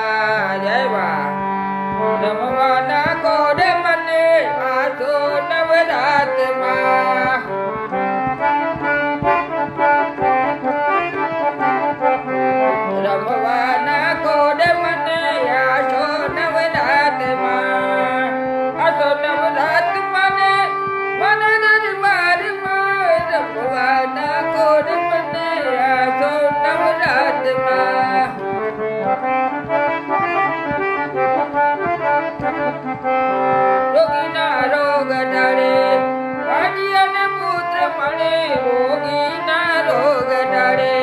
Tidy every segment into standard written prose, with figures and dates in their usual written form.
જય બા રમવાના કોડે મને આજો નવરાતમાં રમવાના કોડે મને આજો નવરાતમાં આજો નવરાતમાં ને મને દરબારમાં રમવાના કોડે મને આજો નવરાતમાં રોગીના રોગ ટાળે વાજી અને પુત્ર મળે રોગીના રોગ ટાળે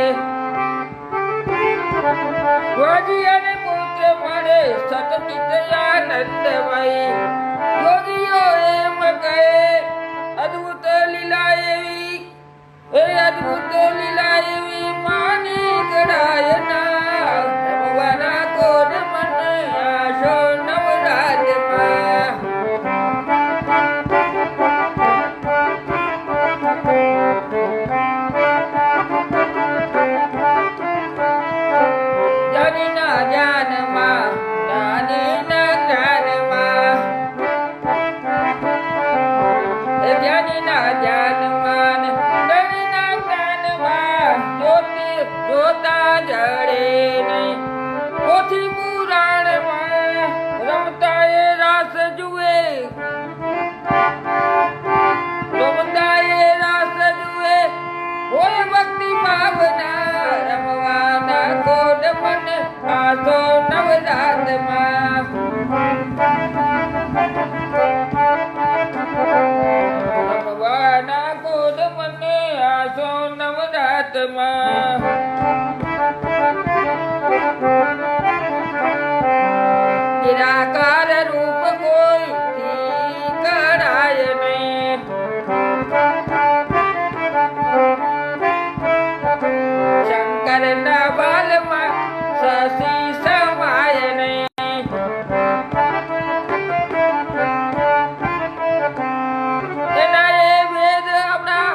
વાજી અને પુત્ર મળે સતચિત આનંદમય યોગીઓ એમ કહે અદ્ભુત લીલા એવી એ અદ્ભુત લીલા એવી માની ગળાયના રમવાના કોડ મને આશો નવરાતમાં જાનીના જ્ઞાનમાં જ્ઞાનીના જ્ઞાનમાં જ્ઞાનીના જ્ઞાનમાં જ્ઞાનીના જ્ઞાનમાં જ્યોતિ જોતા જડે નહીં પોથી પુરાણમાં રમતા એ રાસ જુએ રમતા એ રાસ જુએ હોય ભક્તિ ભાવના રમવાના કોડ મને આસો નવરાતમાં રમવાના કોડ મને આસો નવરાતમાં નિરાકાર રૂપ કોઈ કરાય નહીં શંકરના બાલમાં શશી સમાય નહીં એના એ વેદ આપણા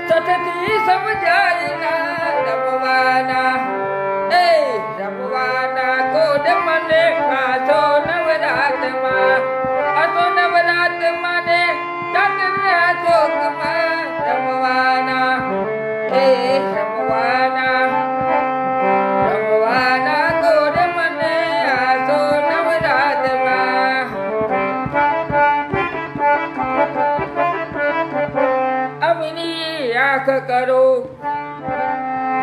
સતથી સમજાય ના રમવાના રમવાના કોડ મને આસો નવરાતમાં આસો નવરાતમાં ને ચાંદના ચોકમાં રમવાના રમવાના રમવાના કોડ મને આસો નવરાતમાં અમીની આંખ કરો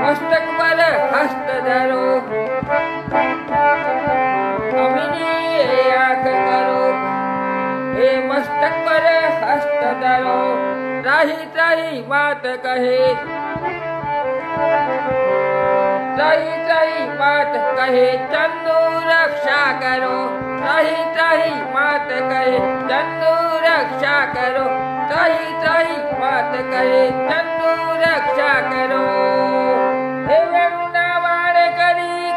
મસ્તક પર હસ્ત ધરો અમીની આંખ કરો એ મસ્તક પર હસ્ત ધરો ત્રાહી ત્રાહી વાત કહે ત્રાહી ત્રાહી વાત કહે ચંદુ રક્ષા કરો ત્રાહી ત્રાહી વાત કહે ચંદુ રક્ષા કરો ત્રાહી ત્રાહી વાત કહે ચંદુ રક્ષા કરો હે વેણુના વાણ કરી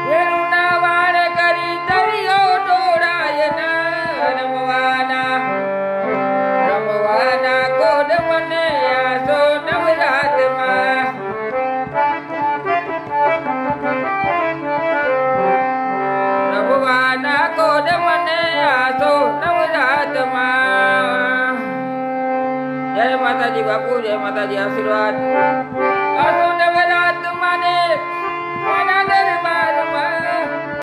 વેણુના વાણ કરી દરિયો ડોળાય ના રમવાના રમવાના કોડ મને આસો નવરાતમાં રમવાના કોડ મને આસો નવરાતમાં જય માતાજી બાપુ જય માતાજી આશીર્વાદ